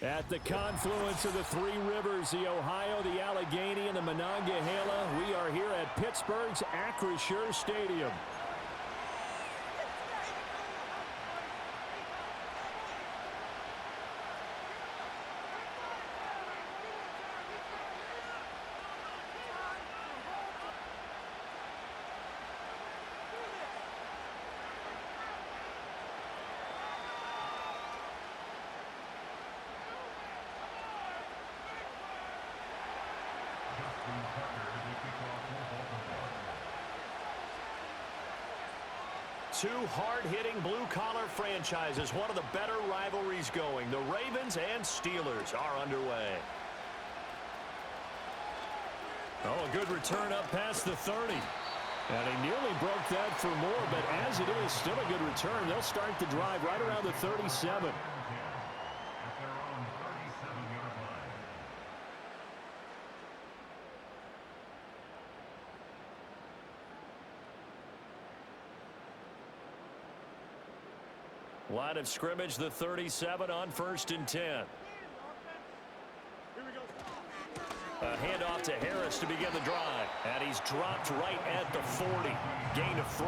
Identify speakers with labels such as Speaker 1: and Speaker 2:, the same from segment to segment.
Speaker 1: At the confluence of the three rivers, the Ohio, the Allegheny, and the Monongahela, we are here at Pittsburgh's Acrisure Stadium. Two hard-hitting blue-collar franchises, one of the better rivalries going. The Ravens and Steelers are underway. Oh, a good return up past the 30. And he nearly broke that for more, but as it is, still a good return. They'll start the drive right around the 37. Line of scrimmage, the 37 on 1st and 10. A handoff to Harris to begin the drive. And he's dropped right at the 40. Gain of 3.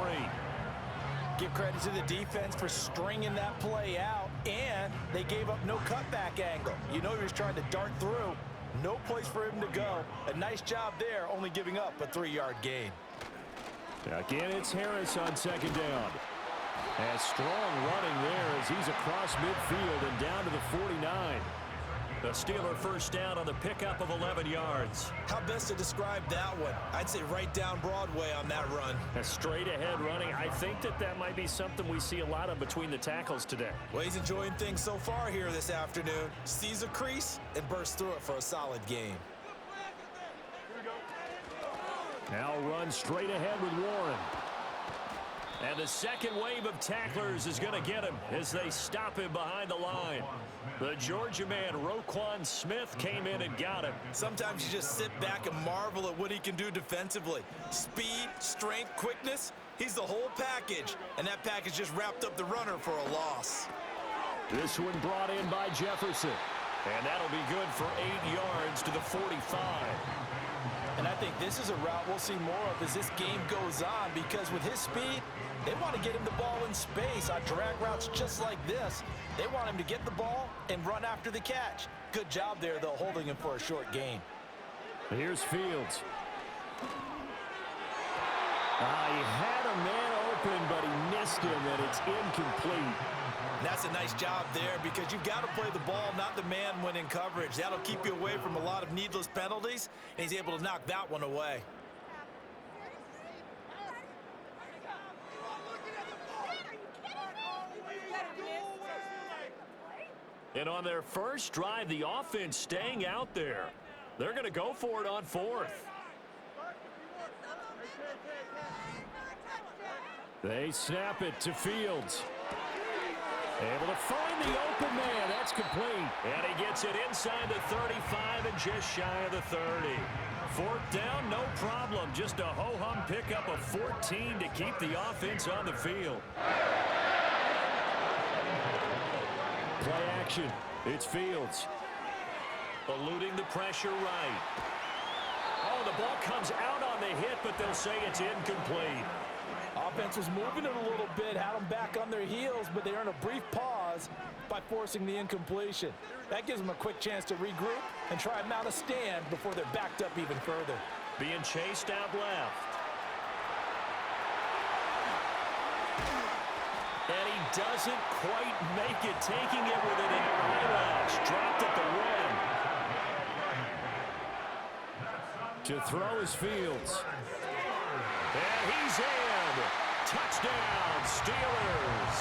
Speaker 2: Give credit to the defense for stringing that play out, and they gave up no cutback angle. You know he was trying to dart through. No place for him to go. A nice job there, only giving up a 3-yard gain.
Speaker 1: Again, it's Harris on 2nd down. And strong running there as he's across midfield and down to the 49. The Steeler first down on the pickup of 11 yards.
Speaker 2: How best to describe that one? I'd say right down Broadway on that run.
Speaker 1: A straight ahead running. I think that might be something we see a lot of between the tackles today.
Speaker 2: Well, he's enjoying things so far here this afternoon. Sees a crease and bursts through it for a solid gain.
Speaker 1: Now run straight ahead with Warren. And the second wave of tacklers is going to get him as they stop him behind the line. The Georgia man, Roquan Smith, came in and got him.
Speaker 2: Sometimes you just sit back and marvel at what he can do defensively. Speed, strength, quickness, he's the whole package. And that package just wrapped up the runner for a loss.
Speaker 1: This one brought in by Jefferson. And that'll be good for 8 yards to the 45.
Speaker 2: And I think this is a route we'll see more of as this game goes on, because with his speed, they want to get him the ball in space on drag routes just like this. They want him to get the ball and run after the catch. Good job there, though, holding him for a short gain.
Speaker 1: Here's Fields. He had a man open, but he missed him, and it's incomplete.
Speaker 2: And that's a nice job there, because you've got to play the ball, not the man when in coverage. That'll keep you away from a lot of needless penalties, and he's able to knock that one away.
Speaker 1: And on their first drive, the offense staying out there. They're going to go for it on 4th. They snap it to Fields. Able to find the open man. That's complete. And he gets it inside the 35 and just shy of the 30. 4th down, no problem. Just a ho-hum pickup of 14 to keep the offense on the field. Play action. It's Fields. Eluding the pressure right. Oh, the ball comes out on the hit, but they'll say it's incomplete.
Speaker 2: Offense was moving it a little bit, had them back on their heels, but they earn a brief pause by forcing the incompletion. That gives them a quick chance to regroup and try and mount a stand before they're backed up even further.
Speaker 1: Being chased out left. And he doesn't quite make it, taking it with an eyelash. Dropped at the 1. To throw is Fields. And he's in. Touchdown, Steelers.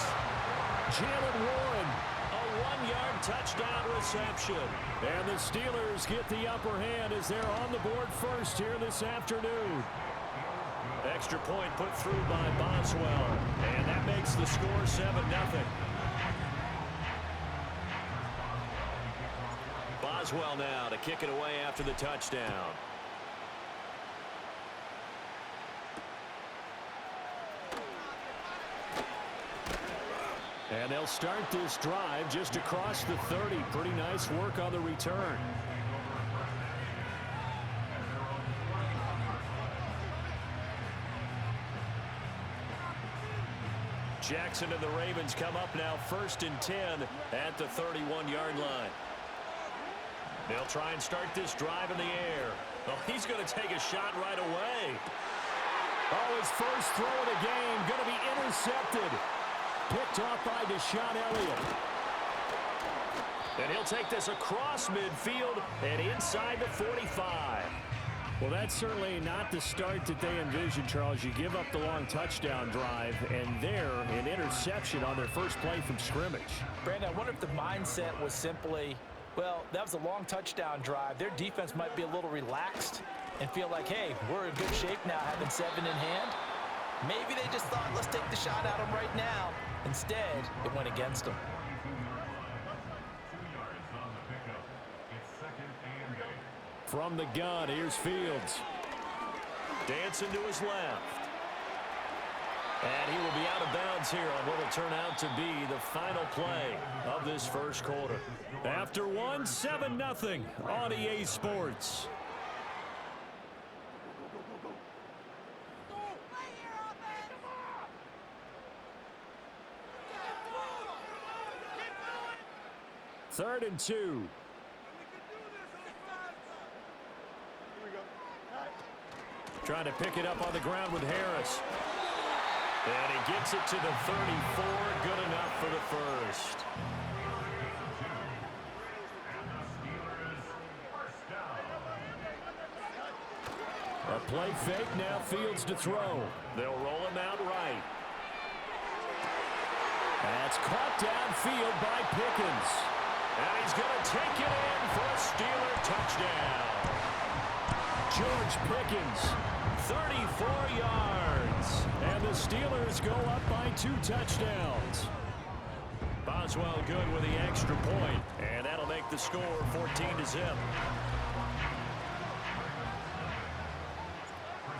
Speaker 1: Jalen Warren, a 1-yard touchdown reception. And the Steelers get the upper hand as they're on the board first here this afternoon. Extra point put through by Boswell. And that makes the score 7-0. Boswell now to kick it away after the touchdown. And they'll start this drive just across the 30. Pretty nice work on the return. Jackson and the Ravens come up now 1st and 10 at the 31-yard line. They'll try and start this drive in the air. Oh, he's going to take a shot right away. Oh, his first throw of the game going to be intercepted. Picked off by Deshaun Elliott. And he'll take this across midfield and inside the 45. Well, that's certainly not the start that they envisioned, Charles. You give up the long touchdown drive, and there, an interception on their first play from scrimmage.
Speaker 2: Brandon, I wonder if the mindset was simply, well, that was a long touchdown drive. Their defense might be a little relaxed and feel like, hey, we're in good shape now, having 7 in hand. Maybe they just thought, let's take the shot at them right now. Instead, it went against them.
Speaker 1: From the gun, here's Fields. Dancing to his left. And he will be out of bounds here on what will turn out to be the final play of this first quarter. After one, 7-0 on EA Sports. Third and 2. Trying to pick it up on the ground with Harris. And he gets it to the 34. Good enough for the first. A play fake, now Fields to throw. They'll roll him out right. That's caught downfield by Pickens. And he's going to take it in for a Steeler touchdown. George Pickens, 34 yards. And the Steelers go up by 2 touchdowns. Boswell good with the extra point. And that'll make the score 14-0.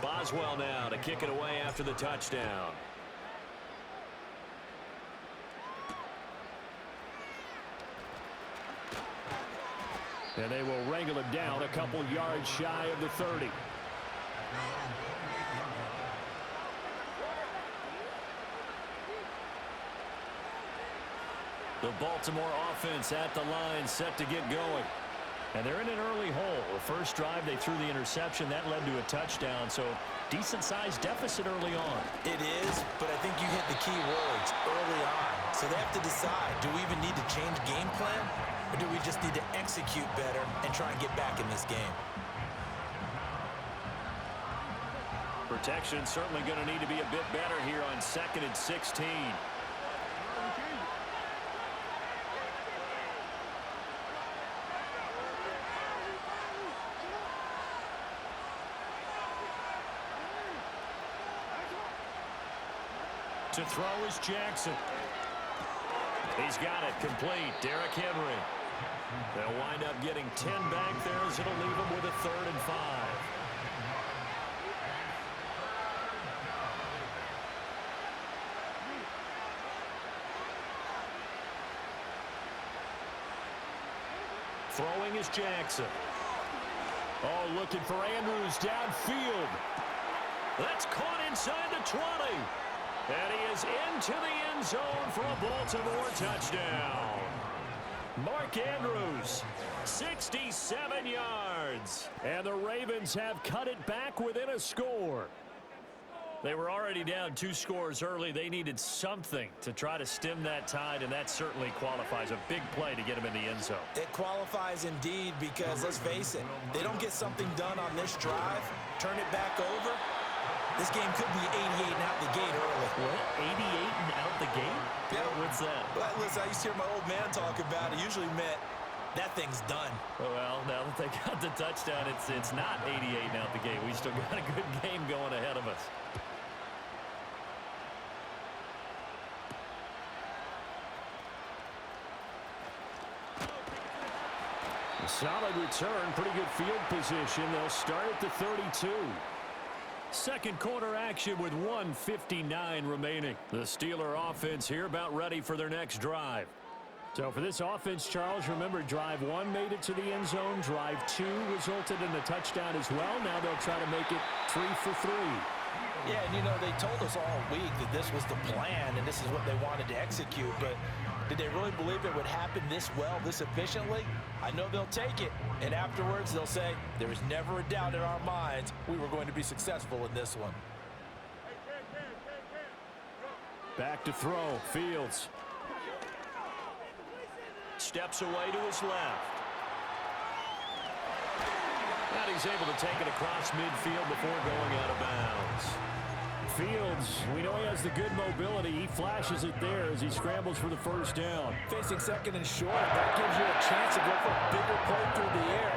Speaker 1: Boswell now to kick it away after the touchdown. And they will wrangle him down a couple yards shy of the 30. The Baltimore offense at the line, set to get going. And they're in an early hole. The first drive, they threw the interception. That led to a touchdown, so decent-sized deficit early on.
Speaker 2: It is, but I think you hit the key words early on. So they have to decide, do we even need to change game plan, or do we just need to execute better and try and get back in this game?
Speaker 1: Protection certainly going to need to be a bit better here on 2nd and 16. To throw is Jackson. He's got it complete. Derrick Henry. They'll wind up getting 10 back there as it'll leave them with a 3rd and 5. Throwing is Jackson. Oh, looking for Andrews downfield. That's caught inside the 20. And he is into the end zone for a Baltimore touchdown. Mark Andrews, 67 yards. And the Ravens have cut it back within a score. They were already down 2 scores early. They needed something to try to stem that tide, and that certainly qualifies. A big play to get him in the end zone.
Speaker 2: It qualifies indeed because, let's face it, they don't get something done on this drive, turn it back over, this game could be 88 and out the gate early.
Speaker 1: What? 88 and out the gate?
Speaker 2: Yeah.
Speaker 1: What's that?
Speaker 2: Well, listen, I used to hear my old man talk about it. Usually meant that thing's done.
Speaker 1: Well, now that they got the touchdown, it's not 88 and out the gate. We still got a good game going ahead of us. A solid return, pretty good field position. They'll start at the 32. Second quarter action with 1:59 remaining. The Steeler offense here about ready for their next drive. So for this offense, Charles, remember drive 1 made it to the end zone. Drive 2 resulted in a touchdown as well. Now they'll try to make it 3 for 3.
Speaker 2: Yeah, and you know, they told us all week that this was the plan and this is what they wanted to execute, but did they really believe it would happen this well, this efficiently? I know they'll take it, and afterwards they'll say, there was never a doubt in our minds we were going to be successful in this one.
Speaker 1: Back to throw, Fields. Steps away to his left. And he's able to take it across midfield before going out of bounds. Fields, we know he has the good mobility. He flashes it there as he scrambles for the first down.
Speaker 2: Facing second and short, that gives you a chance to go for a bigger play through the air.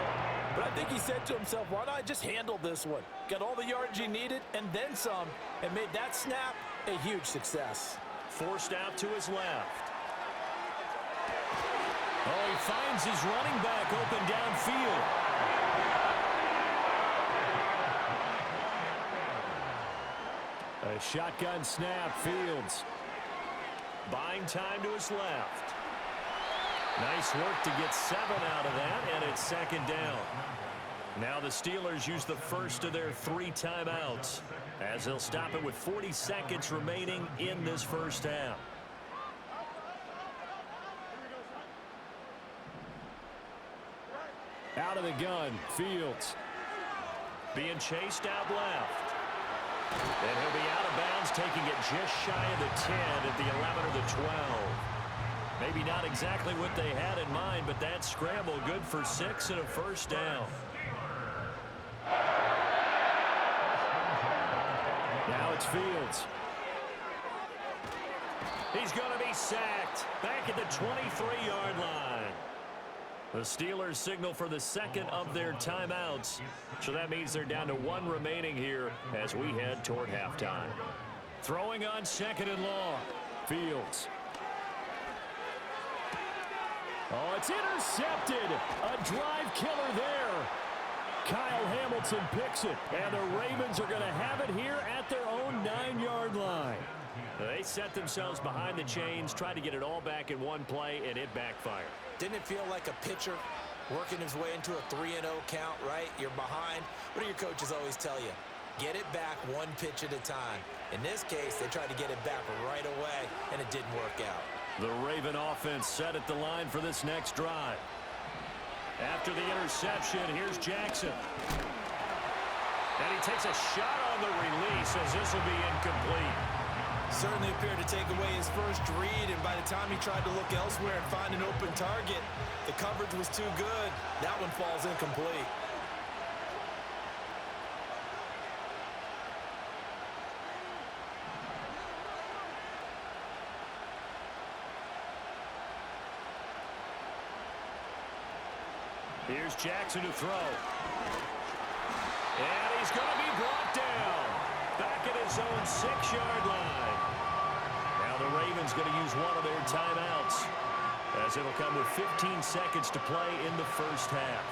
Speaker 2: But I think he said to himself, why not just handle this one? Got all the yards he needed and then some, and made that snap a huge success.
Speaker 1: Forced out to his left. Oh, he finds his running back open downfield. A shotgun snap, Fields. Buying time to his left. Nice work to get 7 out of that, and it's second down. Now the Steelers use the first of their 3 timeouts, as they'll stop it with 40 seconds remaining in this first half. Out of the gun, Fields. Being chased out left. And he'll be out of bounds, taking it just shy of the 10 at the 11 or the 12. Maybe not exactly what they had in mind, but that scramble good for 6 and a first down. Now it's Fields. He's going to be sacked back at the 23-yard line. The Steelers signal for the second of their timeouts. So that means they're down to 1 remaining here as we head toward halftime. Throwing on second and long. Fields. Oh, it's intercepted. A drive killer there. Kyle Hamilton picks it. And the Ravens are going to have it here at their own 9-yard line. They set themselves behind the chains, tried to get it all back in one play, and it backfired.
Speaker 2: Didn't it feel like a pitcher working his way into a 3-0 count, right? You're behind. What do your coaches always tell you? Get it back 1 pitch at a time. In this case, they tried to get it back right away, and it didn't work out.
Speaker 1: The Raven offense set at the line for this next drive. After the interception, here's Jackson. And he takes a shot on the release as this will be incomplete.
Speaker 2: Certainly appeared to take away his first read, and by the time he tried to look elsewhere and find an open target, the coverage was too good. That one falls incomplete.
Speaker 1: Here's Jackson to throw. And he's going to be brought down. Back at his own 6-yard line. Now the Ravens going to use one of their timeouts, as it'll come with 15 seconds to play in the first half.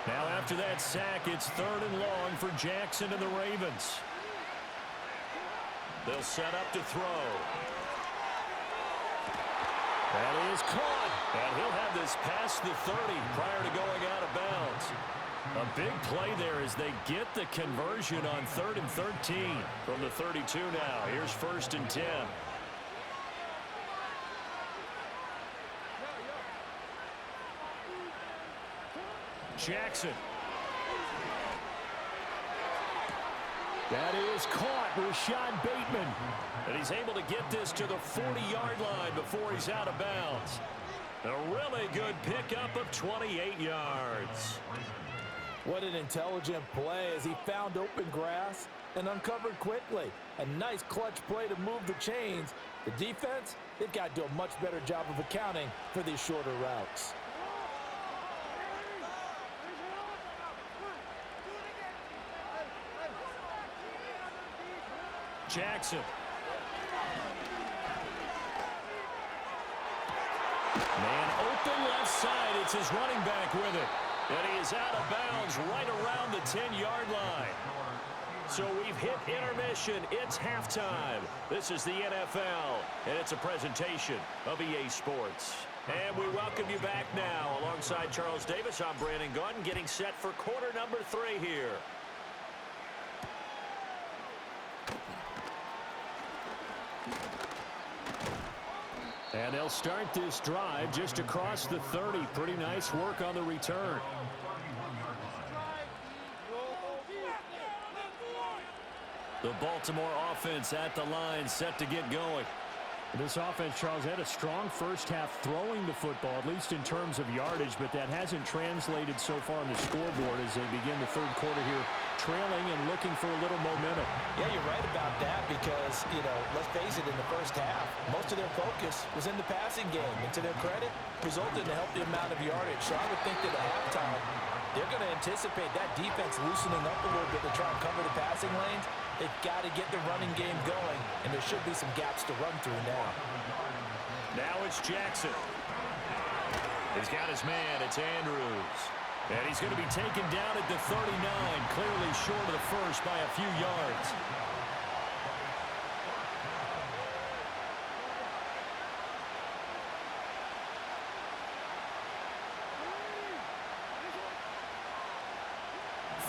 Speaker 1: Now after that sack, it's 3rd and long for Jackson and the Ravens. They'll set up to throw. That is caught, and he'll have this past the 30 prior to going out of bounds. A big play there as they get the conversion on 3rd and 13 from the 32 now. Here's 1st and 10. Jackson. That is caught, Rashad Bateman. And he's able to get this to the 40-yard line before he's out of bounds. A really good pickup of 28 yards.
Speaker 2: What an intelligent play as he found open grass and uncovered quickly. A nice clutch play to move the chains. The defense, they've got to do a much better job of accounting for these shorter routes.
Speaker 1: Jackson. Man open left side. It's his running back with it. And he is out of bounds right around the 10-yard line. So we've hit intermission. It's halftime. This is the NFL, and it's a presentation of EA Sports. And we welcome you back now. Alongside Charles Davis, I'm Brandon Gunn, getting set for quarter number 3 here. And they'll start this drive just across the 30. Pretty nice work on the return. The Baltimore offense at the line, set to get going. This offense, Charles, had a strong first half throwing the football, at least in terms of yardage, but that hasn't translated so far on the scoreboard as they begin the third quarter here, trailing and looking for a little momentum.
Speaker 2: Yeah, you're right about that because, let's face it, in the first half, most of their focus was in the passing game. And to their credit, resulted in a healthy amount of yardage. So I would think that at halftime, they're going to anticipate that defense loosening up a little bit to try and cover the passing lanes. They've got to get the running game going, and there should be some gaps to run through now.
Speaker 1: Now it's Jackson. He's got his man. It's Andrews. And he's going to be taken down at the 39, clearly short of the first by a few yards.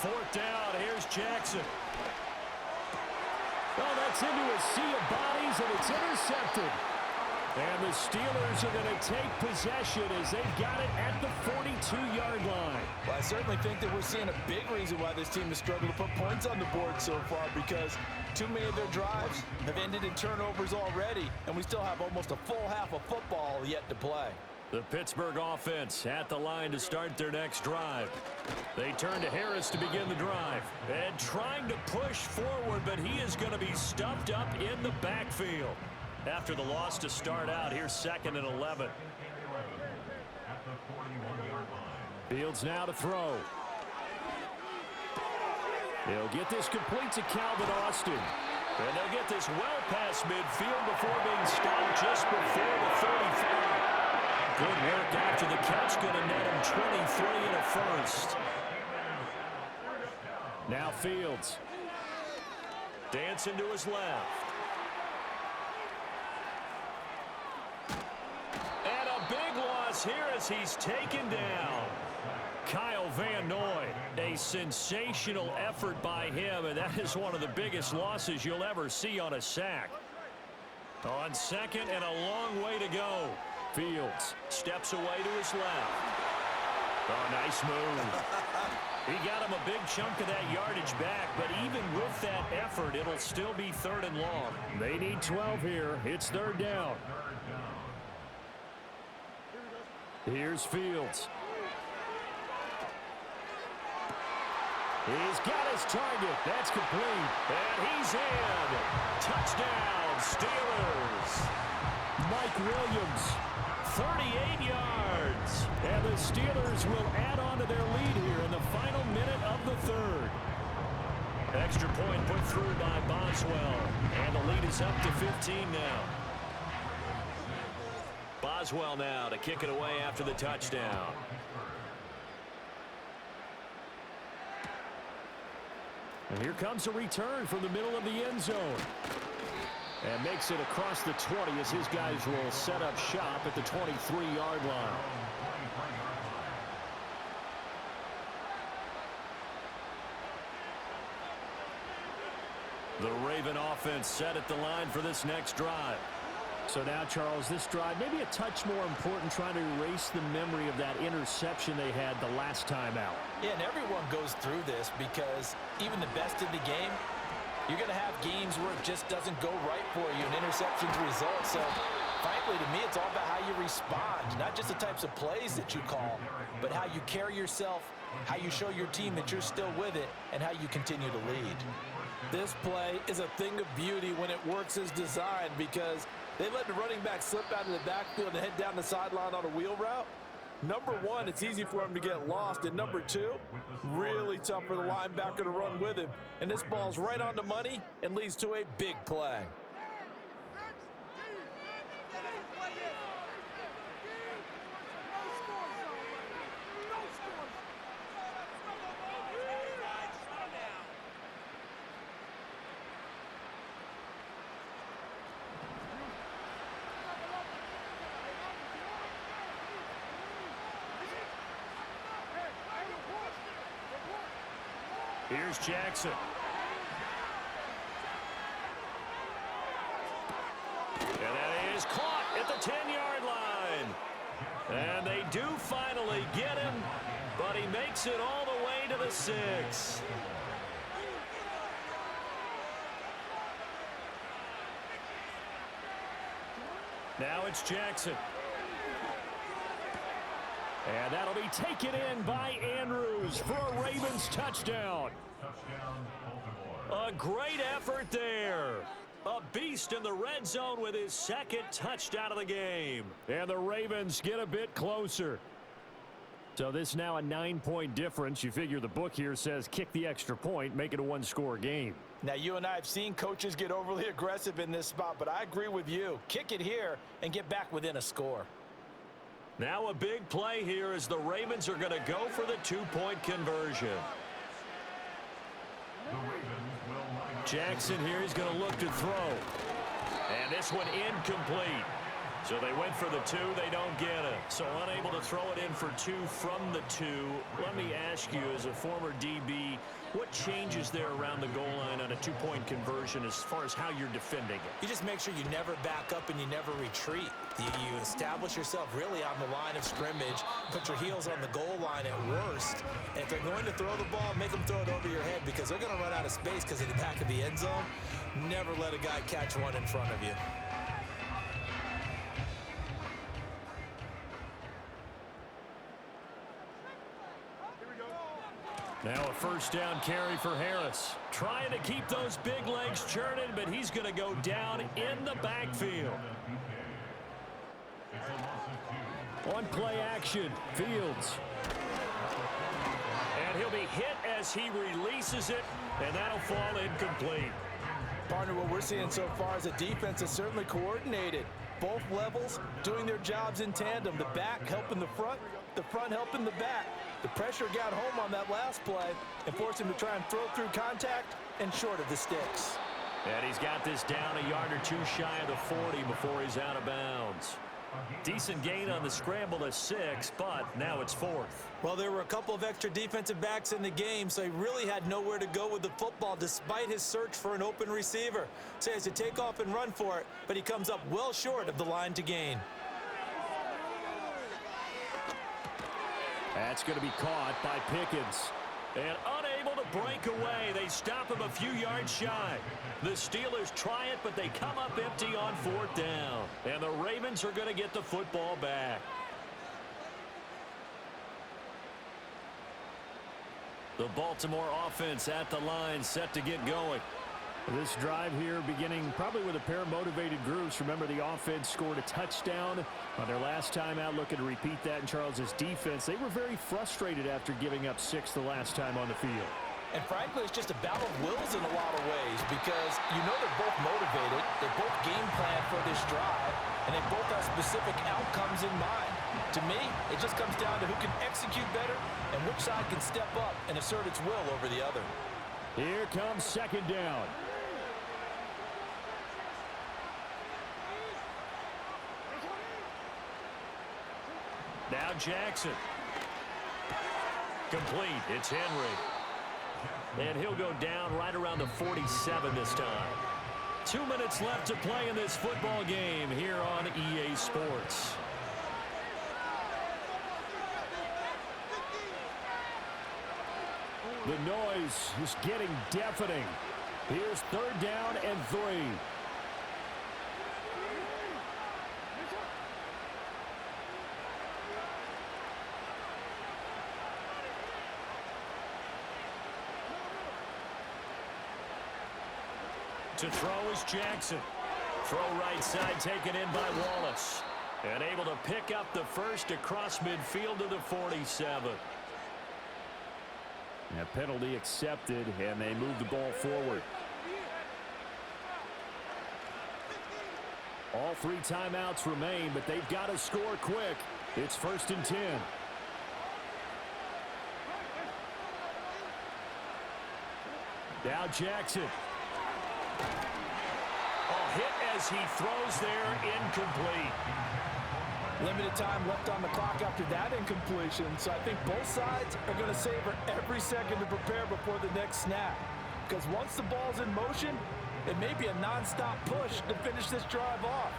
Speaker 1: Fourth down. Here's Jackson. Oh, that's into a sea of bodies, and it's intercepted. And the Steelers are going to take possession as they've got it at the 42-yard line.
Speaker 2: Well, I certainly think that we're seeing a big reason why this team has struggled to put points on the board so far, because too many of their drives have ended in turnovers already, and we still have almost a full half of football yet to play.
Speaker 1: The Pittsburgh offense at the line to start their next drive. They turn to Harris to begin the drive. And trying to push forward, but he is going to be stuffed up in the backfield. After the loss to start out, here's 2nd and 11. Fields now to throw. He'll get this complete to Calvin Austin. And they'll get this well past midfield before being stopped just before the 35. Good work after the catch, going to net him 23 and a first. Now Fields. Dancing to his left. And a big loss here as he's taken down. Kyle Van Noy, a sensational effort by him, and that is one of the biggest losses you'll ever see on a sack. On 2nd and a long way to go. Fields steps away to his left. Oh, nice move. He got him a big chunk of that yardage back, but even with that effort, it'll still be 3rd and long. They need 12 here. It's 3rd down. Here's Fields. He's got his target. That's complete. And he's in. Touchdown, Steelers. Mike Williams, 38 yards. And the Steelers will add on to their lead here in the final minute of the 3rd. Extra point put through by Boswell. And the lead is up to 15 now. Boswell now to kick it away after the touchdown. And here comes a return from the middle of the end zone. And makes it across the 20 as his guys will set up shop at the 23-yard line. The Raven offense set at the line for this next drive. So now, Charles, this drive maybe a touch more important, trying to erase the memory of that interception they had the last time out.
Speaker 2: Yeah, and everyone goes through this because even the best in the game, you're going to have games where it just doesn't go right for you, and interceptions result. So, frankly, to me, it's all about how you respond, not just the types of plays that you call, but how you carry yourself, how you show your team that you're still with it, and how you continue to lead. This play is a thing of beauty when it works as designed because they let the running back slip out of the backfield and head down the sideline on a wheel route. Number one, it's easy for him to get lost. And number two, really tough for the linebacker to run with him. And this ball's right on the money and leads to a big play.
Speaker 1: Here's Jackson. And that is caught at the 10-yard line. And they do finally get him, but he makes it all the way to the 6. Now it's Jackson. And that'll be taken in by Andrews for a Ravens touchdown. A great effort there. A beast in the red zone with his second touchdown of the game. And the Ravens get a bit closer. So this is now a 9-point difference. You figure the book here says kick the extra point, make it a one-score game.
Speaker 2: Now, you and I have seen coaches get overly aggressive in this spot, but I agree with you. Kick it here and get back within a score.
Speaker 1: Now a big play here as the Ravens are going to go for the 2-point conversion. Jackson here is going to look to throw. And this one incomplete. So they went for the 2, they don't get it. So unable to throw it in for 2 from the 2. Let me ask you, as a former DB, what changes there around the goal line on a 2-point conversion as far as how you're defending it?
Speaker 2: You just make sure you never back up and you never retreat. You establish yourself really on the line of scrimmage, put your heels on the goal line at worst. And if they're going to throw the ball, make them throw it over your head because they're going to run out of space because of the back of the end zone. Never let a guy catch one in front of you.
Speaker 1: Now a first down carry for Harris. Trying to keep those big legs churning, but he's going to go down in the backfield. On play action, Fields. And he'll be hit as he releases it, and that'll fall incomplete.
Speaker 2: Partner, what we're seeing so far is a defense that's certainly coordinated. Both levels doing their jobs in tandem. The back helping the front helping the back. The pressure got home on that last play and forced him to try and throw through contact and short of the sticks.
Speaker 1: And he's got this down a yard or 2 shy of the 40 before he's out of bounds. Decent gain on the scramble to 6, but now it's 4th.
Speaker 2: Well, there were a couple of extra defensive backs in the game, so he really had nowhere to go with the football despite his search for an open receiver. So he has to take off and run for it, but he comes up well short of the line to gain.
Speaker 1: That's going to be caught by Pickens. And unable to break away, they stop him a few yards shy. The Steelers try it, but they come up empty on 4th down. And the Ravens are going to get the football back. The Baltimore offense at the line, set to get going. This drive here beginning probably with a pair of motivated groups. Remember, the offense scored a touchdown on their last time out, looking to repeat that in Charles's defense. They were very frustrated after giving up 6 the last time on the field.
Speaker 2: And frankly, it's just a battle of wills in a lot of ways because you know they're both motivated, they both game plan for this drive, and they both have specific outcomes in mind. To me, it just comes down to who can execute better and which side can step up and assert its will over the other.
Speaker 1: Here comes 2nd down. Now Jackson. Complete. It's Henry. And he'll go down right around the 47 this time. 2 minutes left to play in this football game here on EA Sports. The noise is getting deafening. Here's 3rd down and 3. To throw is Jackson. Throw right side taken in by Wallace. And able to pick up the first across midfield to the 47. That penalty accepted, and they move the ball forward. All 3 timeouts remain, but they've got to score quick. It's 1st and 10. Now Jackson. Hit as he throws there, incomplete.
Speaker 2: Limited time left on the clock after that incompletion, so I think both sides are going to savor every second to prepare before the next snap. Because once the ball's in motion, it may be a non-stop push to finish this drive off.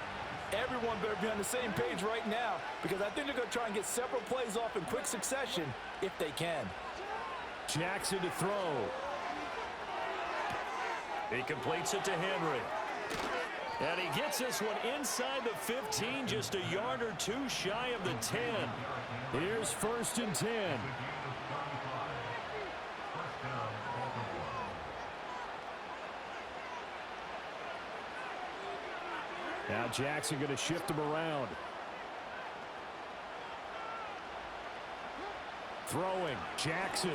Speaker 2: Everyone better be on the same page right now, because I think they're going to try and get several plays off in quick succession if they can.
Speaker 1: Jackson to throw. He completes it to Henry. And he gets this one inside the 15, just a yard or two shy of the 10. Here's 1st and 10. Now Jackson going to shift him around. Throwing, Jackson.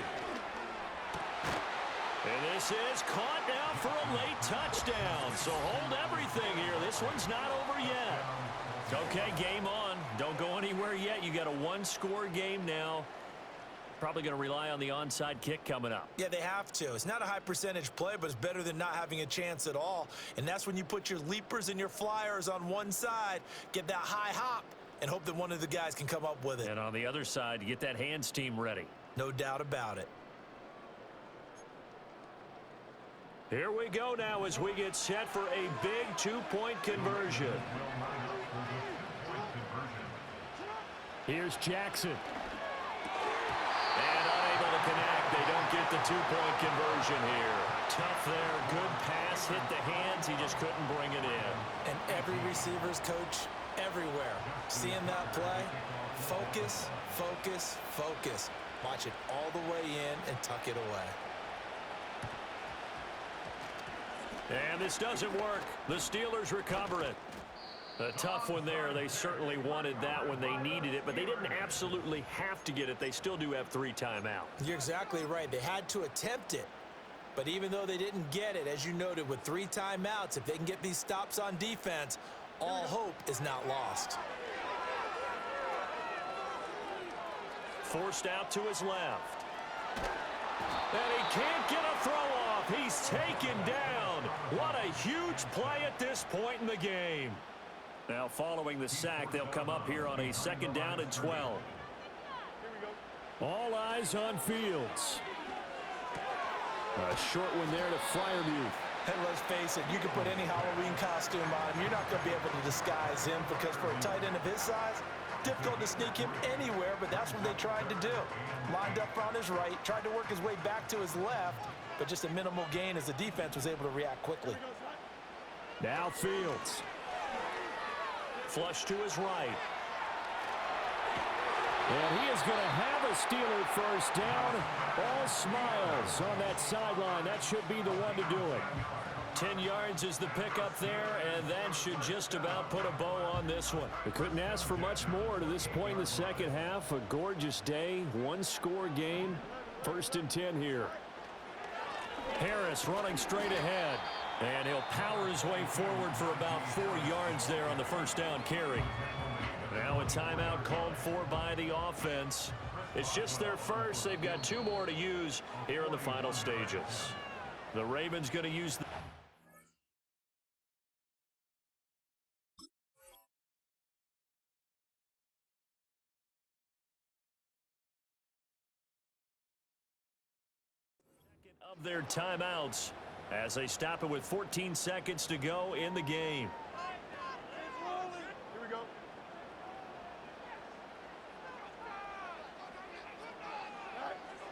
Speaker 1: And this is caught now for a late touchdown. So hold everything here. This one's not over yet. Okay, game on. Don't go anywhere yet. You got a one-score game now. Probably going to rely on the onside kick coming up.
Speaker 2: Yeah, they have to. It's not a high percentage play, but it's better than not having a chance at all. And that's when you put your leapers and your flyers on one side, get that high hop, and hope that one of the guys can come up with it.
Speaker 1: And on the other side, you get that hands team ready.
Speaker 2: No doubt about it.
Speaker 1: Here we go now as we get set for a big two-point conversion. Here's Jackson. And unable to connect. They don't get the two-point conversion here. Tough there. Good pass. Hit the hands. He just couldn't bring it in.
Speaker 2: And every receiver's coach everywhere. Seeing that play, focus, focus, focus. Watch it all the way in and tuck it away.
Speaker 1: And this doesn't work. The Steelers recover it. A tough one there. They certainly wanted that when they needed it, but they didn't absolutely have to get it. They still do have 3 timeouts.
Speaker 2: You're exactly right. They had to attempt it. But even though they didn't get it, as you noted, with 3 timeouts, if they can get these stops on defense, all hope is not lost.
Speaker 1: Forced out to his left. And he can't get a throw off. He's taken down. What a huge play at this point in the game. Now following the sack, they'll come up here on a 2nd down and 12. All eyes on Fields. A short one there to Fryermuth.
Speaker 2: And let's face it, you can put any Halloween costume on him. You're not going to be able to disguise him because for a tight end of his size, difficult to sneak him anywhere, but that's what they tried to do. Lined up on his right, tried to work his way back to his left, but just a minimal gain as the defense was able to react quickly.
Speaker 1: Now Fields. Flush to his right. And he is going to have a Steeler first down. All smiles on that sideline. That should be the one to do it. 10 yards is the pickup there, and that should just about put a bow on this one. We couldn't ask for much more to this point in the second half. A gorgeous day, one-score game. 1st and 10 here. Harris running straight ahead. And he'll power his way forward for about 4 yards there on the first down carry. Now a timeout called for by the offense. It's just their first. They've got 2 more to use here in the final stages. The Ravens going to use the of their timeouts as they stop it with 14 seconds to go in the game.
Speaker 3: Here we go.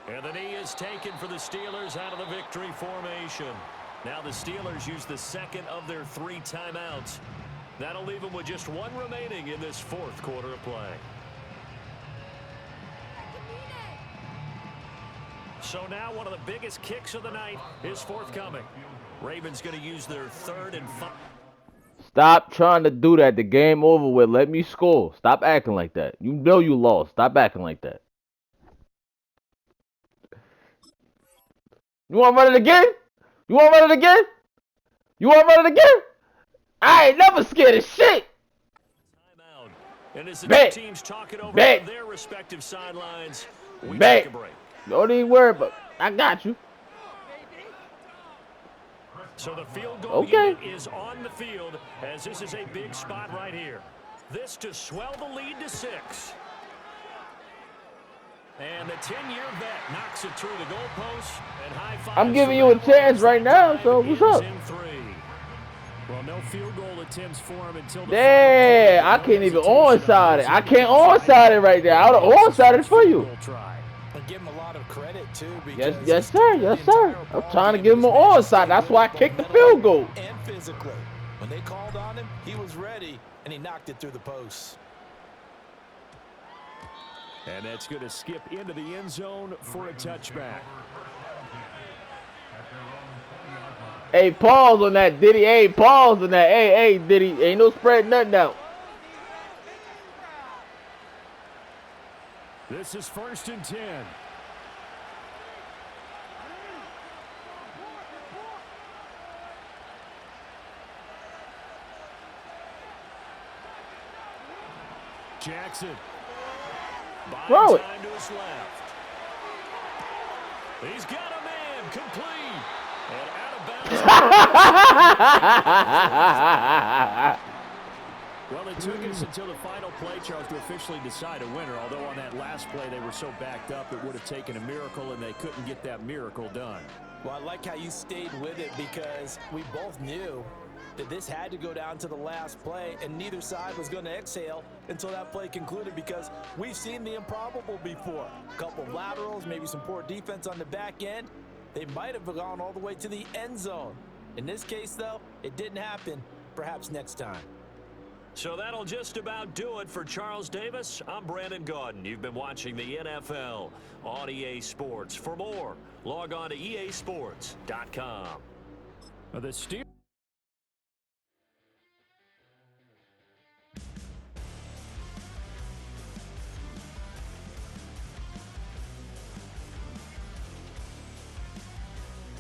Speaker 1: And the knee is taken for the Steelers out of the victory formation. Now the Steelers use the 2nd of their 3 timeouts. That'll leave them with just 1 remaining in this 4th quarter of play. So now one of the biggest kicks of the night is forthcoming. Ravens going to use their 3rd and 5.
Speaker 4: Stop trying to do that. The game over with. Let me score. Stop acting like that. You know you lost. Stop acting like that. You want to run it again? You want to run it again? You want to run it again? I ain't never scared of shit.
Speaker 1: Timeout. And as the
Speaker 4: Bet.
Speaker 1: 2 teams talk it over
Speaker 4: Bet.
Speaker 1: on their respective sidelines, we
Speaker 4: Bet.
Speaker 1: take a break.
Speaker 4: Don't even worry about it. I got you.
Speaker 1: So the field goal
Speaker 4: Okay.
Speaker 1: unit is on the field as this is a big spot right here. This to swell the lead to 6. And the 10-year vet knocks it through the goalpost. And high five.
Speaker 4: I'm giving you a chance right now, so what's up?
Speaker 1: Well, no field goal attempts for him until the
Speaker 4: Yeah, I can't even onside it. I can't onside it right there. I would have onside it for you.
Speaker 2: And give him a lot of credit too.
Speaker 4: Yes, sir. Yes, sir. I'm trying to give him an onside. That's why I kicked the field goal.
Speaker 2: And physically, when they called on him, he was ready, and he knocked it through the posts.
Speaker 1: And that's going to skip into the end zone for a touchback.
Speaker 4: Hey, pause on that, Diddy. Hey, pause on that. Hey, Diddy. Ain't no spread nothing out.
Speaker 1: This is 1st and 10. Jackson.
Speaker 4: Throw it.
Speaker 1: Time to his left. He's got a man complete. And out of bounds. Well, it took us until the final play, Charles, to officially decide a winner. Although on that last play they were so backed up, it would have taken a miracle, and they couldn't get that miracle done.
Speaker 2: Well, I like how you stayed with it because we both knew that this had to go down to the last play, and neither side was going to exhale until that play concluded because we've seen the improbable before. A couple of laterals, maybe some poor defense on the back end. They might have gone all the way to the end zone. In this case, though, it didn't happen. Perhaps next time.
Speaker 1: So that'll just about do it for Charles Davis. I'm Brandon Gaudin. You've been watching the NFL on EA Sports. For more, log on to easports.com. The Steelers